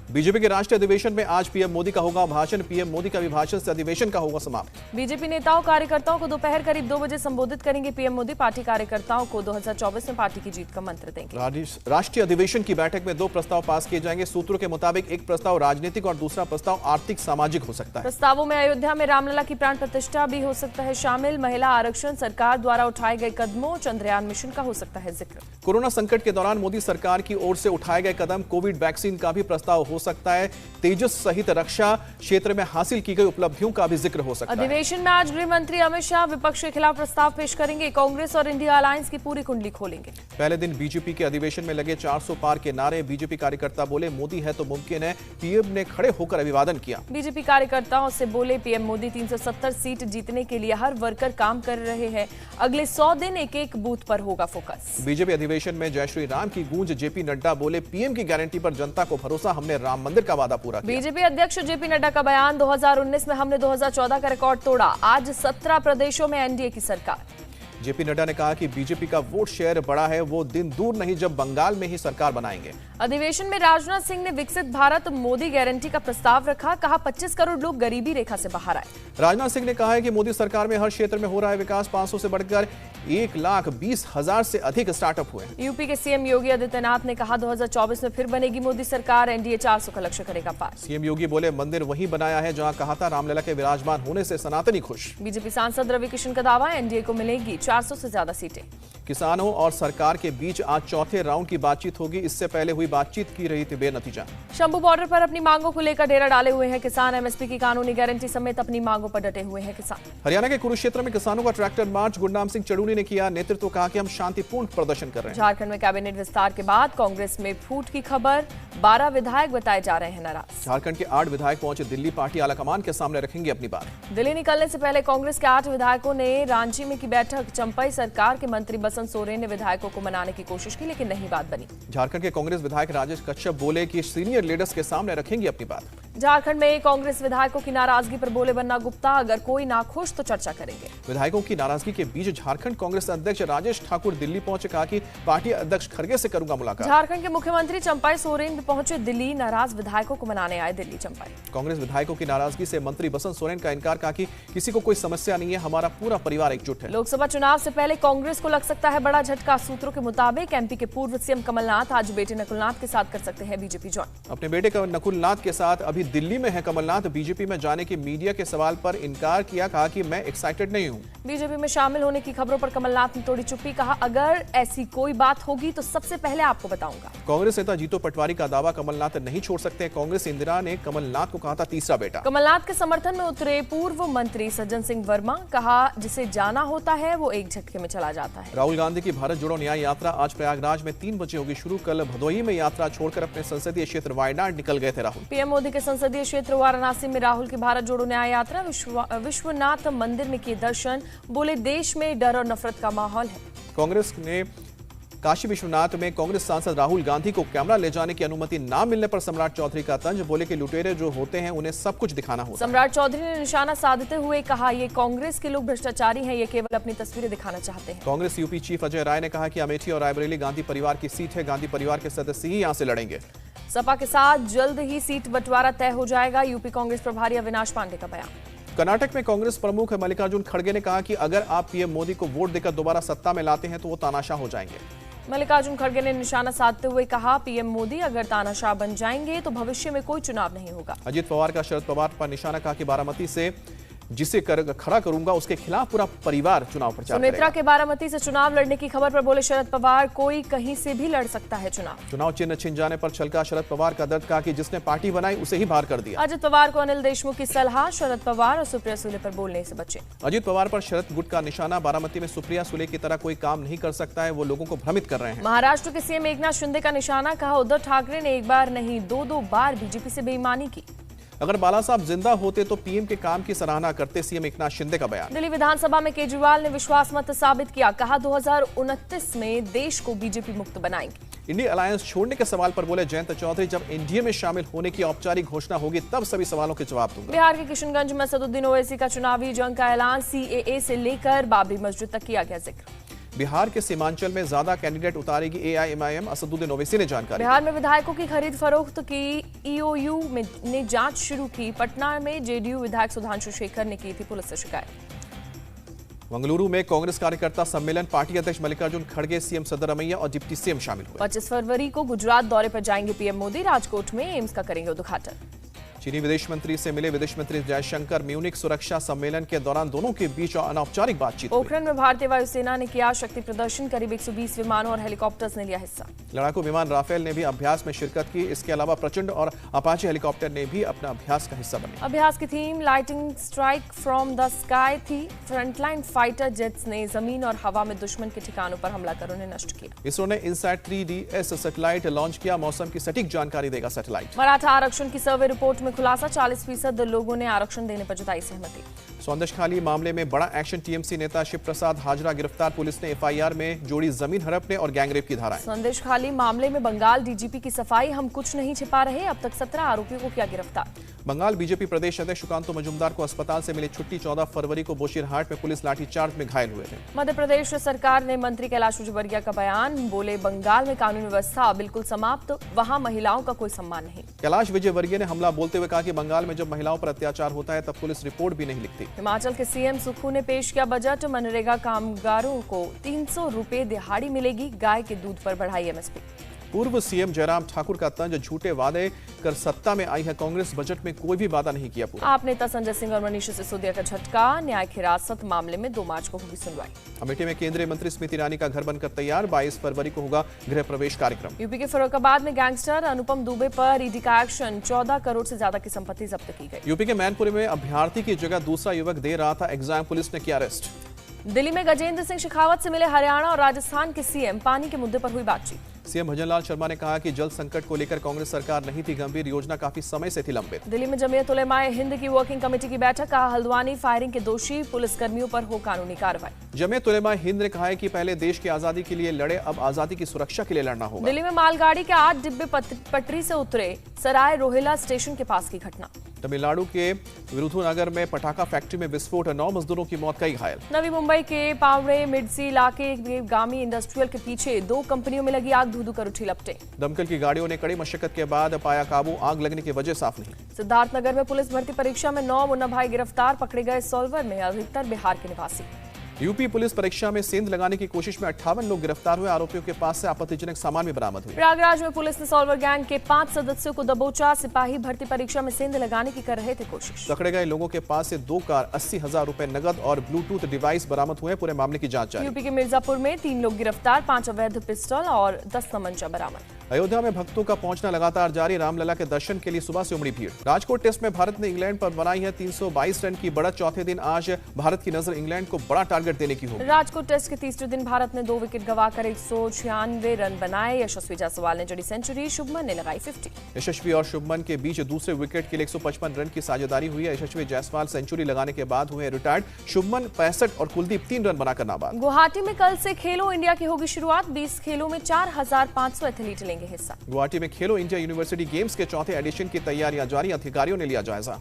BJP के राष्ट्रीय अधिवेशन में आज पीएम मोदी का होगा भाषण। पीएम मोदी का अभिभाषण से अधिवेशन का होगा समाप्त। बीजेपी नेताओं कार्यकर्ताओं को दोपहर करीब 2 बजे संबोधित करेंगे पीएम मोदी। पार्टी कार्यकर्ताओं को 2024 में पार्टी की जीत का मंत्र देंगे। राष्ट्रीय अधिवेशन की बैठक में 2 प्रस्ताव पास किए जाएंगे। सूत्रों के मुताबिक एक प्रस्ताव राजनीतिक और दूसरा प्रस्ताव आर्थिक सामाजिक हो सकता है। प्रस्तावों में अयोध्या में रामलला की प्राण प्रतिष्ठा भी हो सकता है शामिल। महिला आरक्षण, सरकार द्वारा उठाए गए कदमों, चंद्रयान मिशन का हो सकता है जिक्र। कोरोना संकट के दौरान मोदी सरकार की ओर से उठाए गए कदम, कोविड वैक्सीन का भी प्रस्ताव हो सकता है। तेजस सहित रक्षा क्षेत्र में हासिल की गई उपलब्धियों का भी जिक्र हो सकता है। अधिवेशन में आज गृह मंत्री अमित शाह विपक्ष के खिलाफ प्रस्ताव पेश करेंगे। कांग्रेस और इंडिया अलायंस की पूरी कुंडली खोलेंगे। पहले दिन बीजेपी के अधिवेशन में लगे 400 पार के नारे। बीजेपी कार्यकर्ता बोले मोदी है तो मुमकिन है। पीएम ने खड़े होकर अभिवादन किया। बीजेपी कार्यकर्ताओं से बोले पीएम मोदी 370 सीट जीतने के लिए हर वर्कर काम कर रहे हैं। अगले 100 दिन एक बूथ पर होगा फोकस। बीजेपी अधिवेशन में जय श्री राम की गूंज। जेपी नड्डा बोले पीएम की गारंटी पर जनता को भरोसा, हमने राम मंदिर का वादा पूरा किया। बीजेपी अध्यक्ष जेपी नड्डा का बयान, 2019 में हमने 2014 का रिकॉर्ड तोड़ा। आज 17 प्रदेशों में एनडीए की सरकार। जेपी नड्डा ने कहा कि बीजेपी का वोट शेयर बढ़ा है। वो दिन दूर नहीं जब बंगाल में ही सरकार बनाएंगे। अधिवेशन में राजनाथ सिंह ने विकसित भारत मोदी गारंटी का प्रस्ताव रखा। कहा 25 करोड़ लोग गरीबी रेखा से बाहर आए। राजनाथ सिंह ने कहा है कि मोदी सरकार में हर क्षेत्र में हो रहा है विकास। 500 से बढ़कर 1,20,000 से अधिक स्टार्टअप हुए हैं। यूपी के सीएम योगी आदित्यनाथ ने कहा 2024 में फिर बनेगी मोदी सरकार। एनडीए 400 का लक्ष्य करेगा पार। सीएम योगी बोले मंदिर वहीं बनाया है जहां कहा था। रामलला के विराजमान होने से सनातनी खुश। बीजेपी सांसद रवि किशन का दावा, एनडीए को मिलेगी 400 से ज्यादा सीटें। किसानों और सरकार के बीच आज चौथे राउंड की बातचीत होगी। इससे पहले हुई बातचीत की रही थी बेनतीजा। शंभू बॉर्डर पर अपनी मांगों को लेकर डेरा डाले हुए हैं किसान। एमएसपी की कानूनी गारंटी समेत अपनी मांगों पर डटे हुए हैं किसान। हरियाणा के कुरुक्षेत्र में किसानों का ट्रैक्टर मार्च। गुरनाम सिंह चड़ूनी ने किया नेतृत्व। कहा कि हम शांतिपूर्ण प्रदर्शन कर रहे हैं। झारखंड में कैबिनेट विस्तार के बाद कांग्रेस में फूट की खबर। 12 विधायक बताए जा रहे हैं नाराज। झारखंड के 8 विधायक पहुंचे दिल्ली। पार्टी आलाकमान के सामने रखेंगे अपनी बात। दिल्ली निकलने से पहले कांग्रेस के 8 विधायकों ने रांची में की बैठक। चंपई सरकार के मंत्री बसंत सोरेन ने विधायकों को मनाने की कोशिश की, लेकिन नहीं बात बनी। झारखंड के कांग्रेस विधायक राजेश कश्यप बोले कि सीनियर लीडर्स के सामने रखेंगे अपनी बात। झारखंड में कांग्रेस विधायकों की नाराजगी पर बोले बन्ना गुप्ता, अगर कोई नाखुश तो चर्चा करेंगे। विधायकों की नाराजगी के बीच झारखंड कांग्रेस अध्यक्ष राजेश ठाकुर दिल्ली पहुंचे। कहा कि पार्टी अध्यक्ष खड़गे से करूंगा मुलाकात। झारखंड के मुख्यमंत्री चंपई सोरेन भी पहुंचे दिल्ली। नाराज विधायकों को मनाने आए दिल्ली चंपई। कांग्रेस विधायकों की नाराजगी से मंत्री बसंत सोरेन का इनकार। कहा कि किसी को कोई समस्या नहीं है, हमारा पूरा परिवार एकजुट है। लोकसभा चुनाव से पहले कांग्रेस को लग सकता है बड़ा झटका। सूत्रों के मुताबिक एमपी के पूर्व सीएम कमलनाथ आज बेटे नकुलनाथ के साथ कर सकते हैं बीजेपी ज्वाइन। अपने बेटे नकुलनाथ के साथ अभी दिल्ली में है कमलनाथ। बीजेपी में जाने की मीडिया के सवाल पर इनकार किया। कहा कि मैं एक्साइटेड नहीं हूं। बीजेपी में शामिल होने की खबरों पर कमलनाथ ने तोड़ी चुप्पी। कहा अगर ऐसी कोई बात होगी तो सबसे पहले आपको बताऊंगा। कांग्रेस नेता जीतू पटवारी का दावा, कमलनाथ नहीं छोड़ सकते। कांग्रेस इंदिरा ने कमलनाथ को कहा था तीसरा बेटा। कमलनाथ के समर्थन में उतरे पूर्व मंत्री सज्जन सिंह वर्मा। कहा जिसे जाना होता है वो एक झटके में चला जाता है। राहुल गांधी की भारत जोड़ो न्याय यात्रा आज प्रयागराज में 3 बजे होगी शुरू। कल भदोही में यात्रा छोड़कर अपने संसदीय क्षेत्र वायनाड निकल गए थे राहुल। पीएम मोदी के संसदीय क्षेत्र वाराणसी में राहुल की भारत जोड़ो न्याय यात्रा। विश्वनाथ मंदिर में किए दर्शन। बोले देश में डर और नफरत का माहौल है। कांग्रेस ने काशी विश्वनाथ में कांग्रेस सांसद राहुल गांधी को कैमरा ले जाने की अनुमति न मिलने पर सम्राट चौधरी का तंज। बोले कि लुटेरे जो होते हैं उन्हें सब कुछ दिखाना होता है। सम्राट चौधरी ने निशाना साधते हुए कहा ये कांग्रेस के लोग भ्रष्टाचारी हैं, ये केवल अपनी तस्वीरें दिखाना चाहते हैं। कांग्रेस यूपी चीफ अजय राय ने कहा कि अमेठी और रायबरेली गांधी परिवार की सीट है। गांधी परिवार के सदस्य ही यहां से लड़ेंगे। सपा के साथ जल्द ही सीट बंटवारा तय हो जाएगा। यूपी कांग्रेस प्रभारी अविनाश पांडे का बयान। कर्नाटक में कांग्रेस प्रमुख मल्लिकार्जुन खड़गे ने कहा कि अगर आप पीएम मोदी को वोट देकर दोबारा सत्ता में लाते हैं तो वो तानाशाह हो जाएंगे। मल्लिकार्जुन खड़गे ने निशाना साधते हुए कहा पीएम मोदी अगर तानाशाह बन जाएंगे तो भविष्य में कोई चुनाव नहीं होगा। अजित पवार का शरद पवार पर निशाना। कहा कि बारामती से जिसे खड़ा करूंगा उसके खिलाफ पूरा परिवार चुनाव प्रचार करेगा। सुनेत्रा के बारामती से चुनाव लड़ने की खबर पर बोले शरद पवार कोई कहीं से भी लड़ सकता है चुनाव चिन्ह छिन जाने पर छलका शरद पवार का दर्द। कहा कि जिसने पार्टी बनाई उसे ही बाहर कर दिया। अजित पवार को अनिल देशमुख की सलाह। शरद पवार और सुप्रिया सुले पर बोलने से बचे। अजित पवार पर शरद गुट का निशाना। बारामती में सुप्रिया सुले की तरह कोई काम नहीं कर सकता है, वो लोगों को भ्रमित कर रहे हैं। महाराष्ट्र के सीएम एकनाथ शिंदे का निशाना। कहा उद्धव ठाकरे ने एक बार नहीं 2 बार बीजेपी से बेईमानी की। अगर बाला साहब जिंदा होते तो पीएम के काम की सराहना करते। सीएम एकनाथ शिंदे का बयान। दिल्ली विधानसभा में केजरीवाल ने विश्वास मत साबित किया। कहा 2029 में देश को बीजेपी मुक्त बनाएंगे। इंडिया अलायंस छोड़ने के सवाल पर बोले जयंत चौधरी, जब एनडीए में शामिल होने की औपचारिक घोषणा होगी तब सभी सवालों के जवाब दूंगा। बिहार के किशनगंज में असदुद्दीन ओवैसी का चुनावी जंग का ऐलान। सीएए से लेकर बाबरी मस्जिद तक किया गया जिक्र। बिहार के सीमांचल में ज्यादा कैंडिडेट उतारेगी एआईएमआईएम, असदुद्दीन ओवैसी ने जानकारी। बिहार में विधायकों की खरीद फरोख्त की ईओयू ने जांच शुरू की। पटना में जेडीयू विधायक सुधांशु शेखर ने की थी पुलिस से शिकायत। मंगलुरु में कांग्रेस कार्यकर्ता सम्मेलन, पार्टी अध्यक्ष मल्लिकार्जुन खड़गे, सीएम सिद्धरमैया और डिप्टी सीएम शामिल हुए। 25 फरवरी को गुजरात दौरे पर जाएंगे पीएम मोदी। राजकोट में एम्स का करेंगे उद्घाटन। चीनी विदेश मंत्री से मिले विदेश मंत्री जयशंकर। म्यूनिख सुरक्षा सम्मेलन के दौरान दोनों के बीच अनौपचारिक बातचीत हुई। पोखरण में भारतीय वायुसेना ने किया शक्ति प्रदर्शन। करीब 120 विमानों और हेलीकॉप्टर्स ने लिया हिस्सा। लड़ाकू विमान राफेल ने भी अभ्यास में शिरकत की। इसके अलावा प्रचंड और अपाचे हेलीकॉप्टर ने भी अपना अभ्यास का हिस्सा बने। अभ्यास की theme lighting strike from the sky थी। फ्रंटलाइन फाइटर जेट्स ने जमीन और हवा में दुश्मन के ठिकानों पर हमला कर उन्हें नष्ट किया। इसरो ने इनसैट 3DS सैटेलाइट लॉन्च किया। मौसम की सटीक जानकारी देगा सैटेलाइट। मराठा आरक्षण की सर्वे रिपोर्ट में खुलासा। 40% लोगों ने आरक्षण देने पर जताई सहमति। सौंदशखाली मामले में बड़ा एक्शन। टीएमसी नेता शिव प्रसाद हाजरा गिरफ्तार। पुलिस ने एफआईआर में जोड़ी जमीन हड़पने और गैंगरेप की धाराएं। सौंदशखाली मामले में बंगाल डीजीपी की सफाई। हम कुछ नहीं छिपा रहे। अब तक 17 आरोपियों को किया गिरफ्तार। बंगाल बीजेपी प्रदेश अध्यक्ष सुकांतो मजूमदार को अस्पताल से मिली छुट्टी। 14 फरवरी को बोशीरहाट में पुलिस लाठीचार्ज में घायल हुए थे। मध्य प्रदेश सरकार ने मंत्री कैलाश विजयवर्गीय का बयान। बोले बंगाल में कानून व्यवस्था बिल्कुल समाप्त, वहां महिलाओं का कोई सम्मान नहीं। कैलाश विजयवर्गीय ने हमला बोलते हुए कहा कि बंगाल में जब महिलाओं पर अत्याचार होता है तब पुलिस रिपोर्ट भी नहीं लिखती। हिमाचल के सीएम सुक्खू ने पेश किया बजट। मनरेगा कामगारों को 300 रुपए दिहाड़ी मिलेगी। गाय के दूध पर बढ़ाई एमएसपी। पूर्व सीएम जयराम ठाकुर का तंज। झूठे वादे कर सत्ता में आई है कांग्रेस। बजट में कोई भी वादा नहीं किया पूरा। आप नेता संजय सिंह और मनीष सिसोदिया का झटका। न्यायिक हिरासत मामले में 2 मार्च को होगी सुनवाई। अमेठी में केंद्रीय मंत्री स्मृति ईरानी का घर बनकर तैयार। 22 फरवरी को होगा गृह प्रवेश कार्यक्रम। यूपी के फर्रुखाबाद में गैंगस्टर अनुपम दुबे पर ईडी का एक्शन। 14 करोड़ से ज्यादा की संपत्ति जब्त की गई। यूपी के मैनपुरी में अभ्यर्थी की जगह दूसरा युवक दे रहा था एग्जाम। पुलिस ने किया अरेस्ट। दिल्ली में गजेंद्र सिंह शेखावत से मिले हरियाणा और राजस्थान के सीएम। पानी के मुद्दे पर हुई बातचीत। सीएम भजनलाल शर्मा ने कहा कि जल संकट को लेकर कांग्रेस सरकार नहीं थी गंभीर। योजना काफी समय से थी लंबित। दिल्ली में जमीयत उलेमाए हिंद की वर्किंग कमेटी की बैठक। कहा हल्द्वानी फायरिंग के दोषी पुलिसकर्मियों पर हो कानूनी कार्रवाई। जमीयत उलेमाए हिंद ने कहा है कि पहले देश की आजादी के लिए लड़े, अब आजादी की सुरक्षा के लिए लड़ना होगा। दिल्ली में मालगाड़ी के 8 डिब्बे पटरी से उतरे। सराय रोहिला स्टेशन के पास की घटना। तमिलनाडु के विरुधुनगर में पटाखा फैक्ट्री में विस्फोट। 9 मजदूरों की मौत, कई घायल। नवी मुंबई के पावड़े मिडसी इलाके के गामी इंडस्ट्रियल के पीछे 2 कंपनियों में लगी आग। धू-धू कर उठी लपटें। दमकल की गाड़ियों ने कड़ी मशक्कत के बाद पाया काबू। आग लगने की वजह साफ नहीं। सिद्धार्थनगर में पुलिस भर्ती परीक्षा में 9 मुन्ना भाई गिरफ्तार। पकड़े गए सॉल्वर में अधिकतर बिहार के निवासी। यूपी पुलिस परीक्षा में सेंध लगाने की कोशिश में 58 लोग गिरफ्तार हुए। आरोपियों के पास से आपत्तिजनक सामान भी बरामद हुए। प्रयागराज में पुलिस ने सॉल्वर गैंग के 5 सदस्यों को दबोचा। सिपाही भर्ती परीक्षा में सेंध लगाने की कर रहे थे कोशिश। पकड़े गए लोगों के पास से 2 कार, 80,000 रुपए नगद और ब्लूटूथ डिवाइस बरामद हुए। पूरे मामले की जांच जारी। यूपी के मिर्जापुर में 3 लोग गिरफ्तार। 5 अवैध पिस्टल और 10 तमंचा बरामद। अयोध्या में भक्तों का पहुंचना लगातार जारी। रामलला के दर्शन के लिए सुबह से उमड़ी भीड़। राजकोट टेस्ट में भारत ने इंग्लैंड पर बनाई है 322 रन की बढ़त। चौथे दिन आज भारत की नजर इंग्लैंड को बड़ा टारगेट देने की होगी। राजकोट टेस्ट के तीसरे दिन भारत ने 2 विकेट गंवाकर 196 रन बनाए। यशस्वी जायसवाल ने जड़ी सेंचुरी। शुभमन ने लगाई 50। यशस्वी और शुभमन के बीच दूसरे विकेट के लिए 155 रन की साझेदारी हुई है। यशस्वी जायसवाल सेंचुरी लगाने के बाद हुए रिटायर्ड। शुभमन 65 और कुलदीप 3 रन बनाकर नाबाद। गुवाहाटी में कल से खेलो इंडिया की होगी शुरुआत। 20 खेलों में 4500 एथलीट लेंगे हिस्सा। गुवाहाटी में खेलो इंडिया यूनिवर्सिटी गेम्स के चौथे एडिशन की तैयारियां जारी। अधिकारियों ने लिया जायजा।